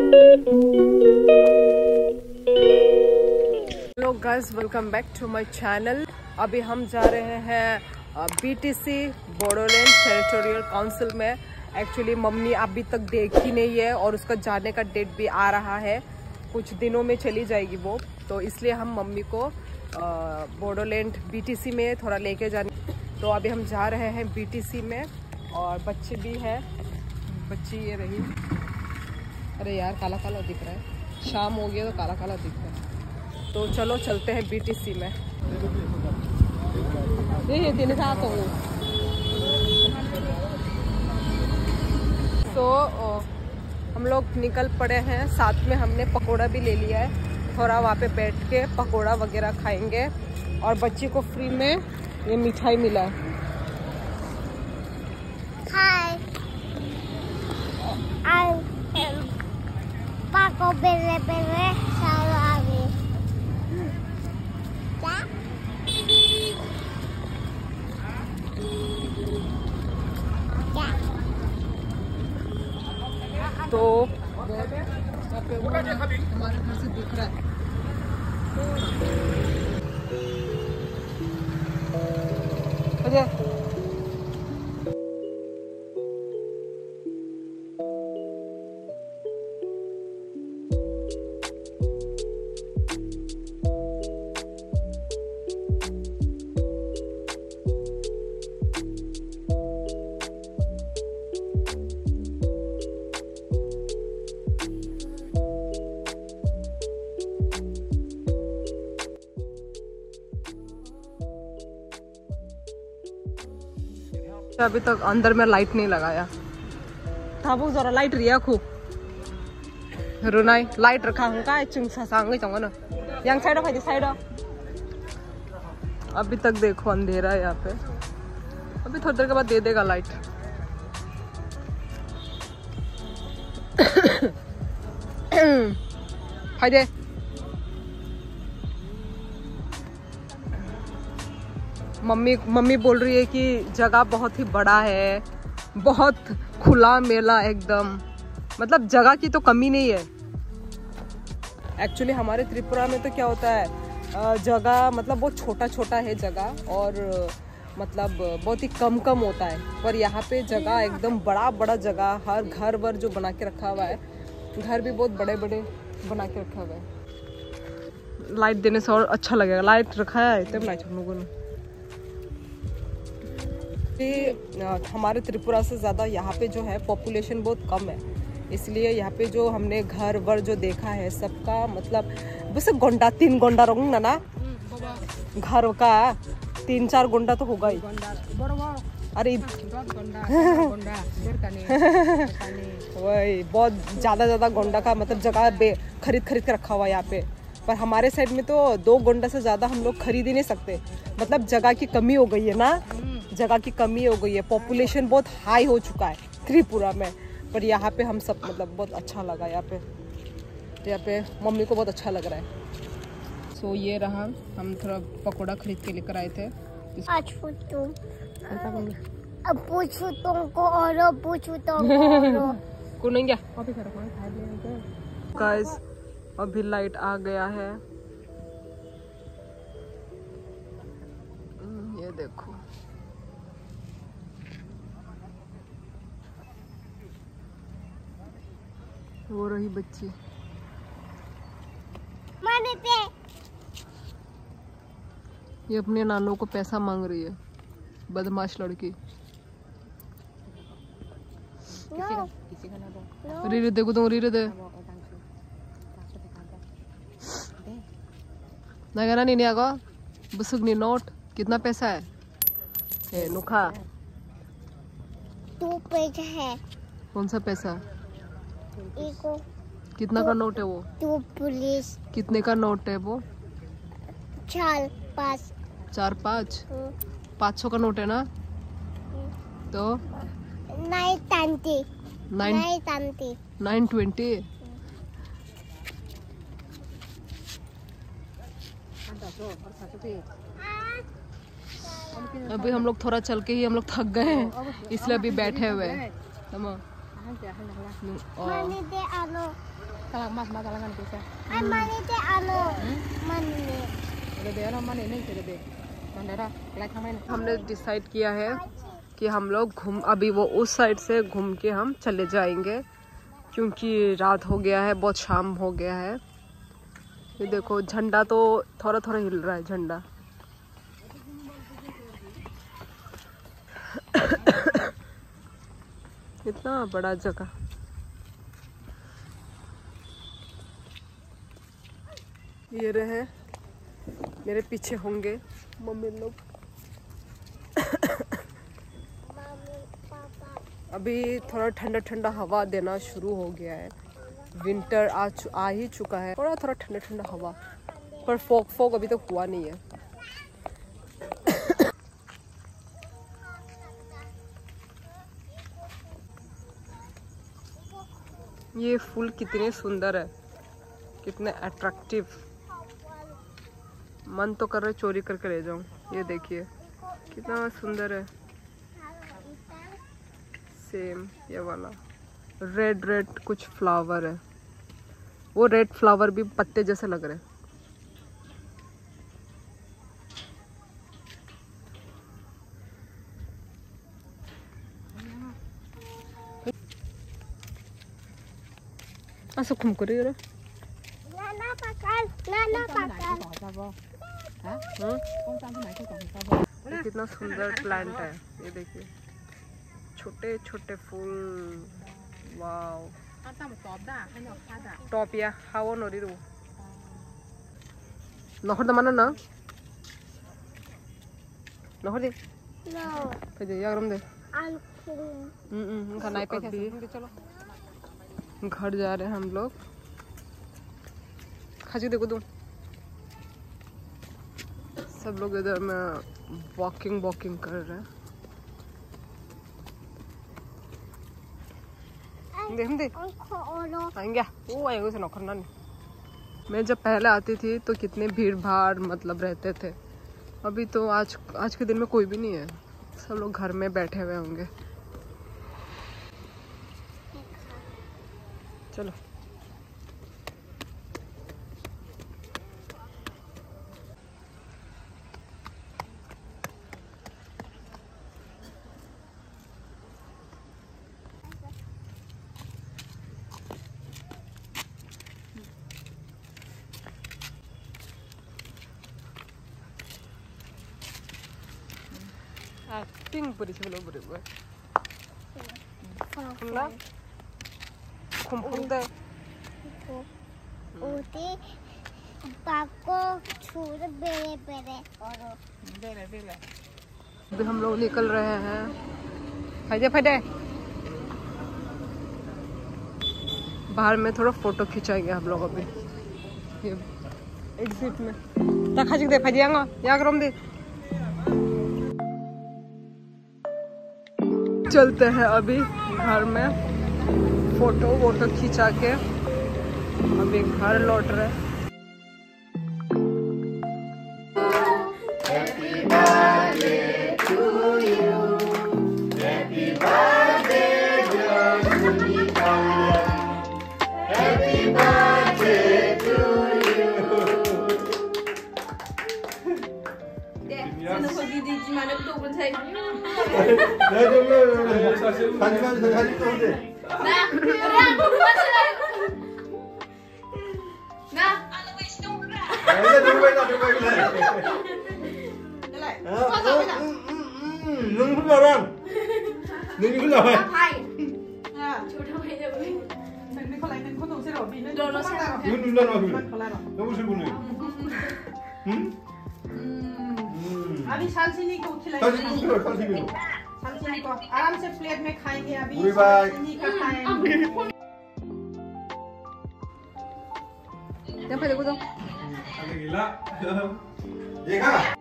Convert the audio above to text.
Hello guys, welcome back to my channel. अभी हम जा रहे हैं बीटीसी बोडोलैंड टेरिटोरियल काउंसिल में। एक्चुअली मम्मी अभी तक देखी नहीं है और उसका जाने का डेट भी आ रहा है, कुछ दिनों में चली जाएगी वो, तो इसलिए हम मम्मी को बोडोलैंड बीटीसी में थोड़ा लेके जाने। तो अभी हम जा रहे हैं बीटीसी में और बच्चे भी हैं। बच्ची ये रही, अरे यार काला काला दिख रहा है, शाम हो गया तो काला काला दिख रहा है। तो चलो चलते हैं बीटीसी में। ये दिन साथ हो तो हम लोग निकल पड़े हैं। साथ में हमने पकोड़ा भी ले लिया है, थोड़ा वहाँ पे बैठ के पकोड़ा वगैरह खाएंगे। और बच्ची को फ्री में ये मिठाई मिला है। Hi, I'm Paco Bere Bere Salami. क्या? क्या? तो हमारे घर से दिख रहा है। अभी तक अंदर में लाइट नहीं लगाया था, वो जरा लाइट रिया खू रुनाई लाइट रखा हूँ का चुंग सांगे चंगा ना yang साइड ऑफ साइड। अभी तक देखो अंधेरा है यहाँ पे, अभी थोड़ी देर के बाद दे देगा लाइट। फायदे मम्मी बोल रही है कि जगह बहुत ही बड़ा है, बहुत खुला मेला एकदम, मतलब जगह की तो कमी नहीं है। एक्चुअली हमारे त्रिपुरा में तो क्या होता है, जगह मतलब बहुत छोटा छोटा है जगह, और मतलब बहुत ही कम होता है। पर यहाँ पे जगह एकदम बड़ा बड़ा जगह, हर घर वर जो बना के रखा हुआ है, घर भी बहुत बड़े बड़े बना के रखा हुआ है। लाइट देने से और अच्छा लगेगा, लाइट रखा है तब ना हम लोगों ने। हमारे त्रिपुरा से ज़्यादा यहाँ पे जो है पॉपुलेशन बहुत कम है, इसलिए यहाँ पे जो हमने घर वर जो देखा है सबका मतलब बस गोंडा 3 गोंडा रहूँगा ना, घर का 3-4 गोंडा तो होगा ही। अरे वही बहुत ज़्यादा गोंडा का मतलब जगह खरीद के रखा हुआ है यहाँ पे। पर हमारे साइड में तो 2 गोंडा से ज़्यादा हम लोग खरीद ही नहीं सकते, मतलब जगह की कमी हो गई है ना, जगह की कमी हो गई है, पॉपुलेशन बहुत हाई हो चुका है त्रिपुरा में। पर यहाँ पे हम सब मतलब बहुत अच्छा लगा यहाँ पे मम्मी को बहुत अच्छा लग रहा है। सो ये रहा, हम थोड़ा पकोड़ा खरीद के लेकर आए थे। आज तुम अब पूछू तुमको और पूछू तुमको को नहीं गया गाइस, अभी लाइट आ गया है, ये देखो। वो रही बच्ची, पे ये अपने नानों को पैसा मांग रही है, बदमाश लड़की। रीरे देखो तुम, रीरे दे ना नहीं आगा बसुगनी नोट। कितना पैसा है? ए नुखा 2 पैसा है। कौन सा पैसा? एको कितना का नोट है वो? 2 पुलिस। कितने का नोट है वो? 4-5। 4-5? 500 का नोट है ना? तो 920। अभी हम लोग थोड़ा चल के ही हम लोग थक गए हैं, इसलिए अभी बैठे हुए हैं। Mani te ano. Talang mas matalangan bisa. Ay, mani te ano. Mani. Ada orang mana ini jadi mandara like हमें हमने डिसाइड किया है कि हम लोग अभी वो उस साइड से घूम के हम चले जाएंगे क्योंकि रात हो गया है, बहुत शाम हो गया है। ये देखो झंडा तो थोड़ा थोड़ा हिल रहा है झंडा। इतना बड़ा जगह। ये रहे मेरे पीछे होंगे मम्मी लोग। अभी थोड़ा ठंडा ठंडा हवा देना शुरू हो गया है। विंटर आ ही चुका है। थोड़ा थोड़ा ठंडा ठंडा हवा, पर फॉग अभी तक हुआ नहीं है। ये फूल कितने सुंदर है, कितने अट्रैक्टिव। मन तो कर रहा है चोरी करके ले जाऊं। ये देखिए कितना सुंदर है। सेम ये वाला रेड कुछ फ्लावर है। वो रेड फ्लावर भी पत्ते जैसे लग रहे हैं। ऐसा घूम कर रही है। Nana pakal. Nana pakal. ये कितना सुंदर प्लांट है। ये देखिए छोटे छोटे फूल। वाव टॉप या हाव नोरिरू नहर दमाना ना नहर दे No. पे दे यागरम दे Uncle. खाना पे चलो घर जा रहे हैं हम लोग। खाजी देखो तुम सब लोग इधर में वॉकिंग कर रहे हैं। दे Uncle Olo. आएंगे वो आएंगे से नौकर ना। मैं जब पहले आती थी तो कितने भीड़ भाड़ मतलब रहते थे। अभी तो आज के दिन में कोई भी नहीं है। सब लोग घर में बैठे हुए होंगे। चलो एक्टिंग पूरी चलो पूरी खुला खुमखुम दे Uti. Bako chur bere bere oro. अभी हम लोग निकल रहे हैं। फायदे बाहर में थोड़ा फोटो खिंचाएंगे हम लोग अभी ये एग्जिट में। तखाजिक दे फायदे या करम दे। चलते हैं अभी घर में फोटो खिंचा के अभी घर लौट रहे। अभी सालचीनी को खिलाएंगे। सालचीनी को आराम से प्लेट में खाएंगे। अभी सालचीनी का खाएंगे। देखो तो देखा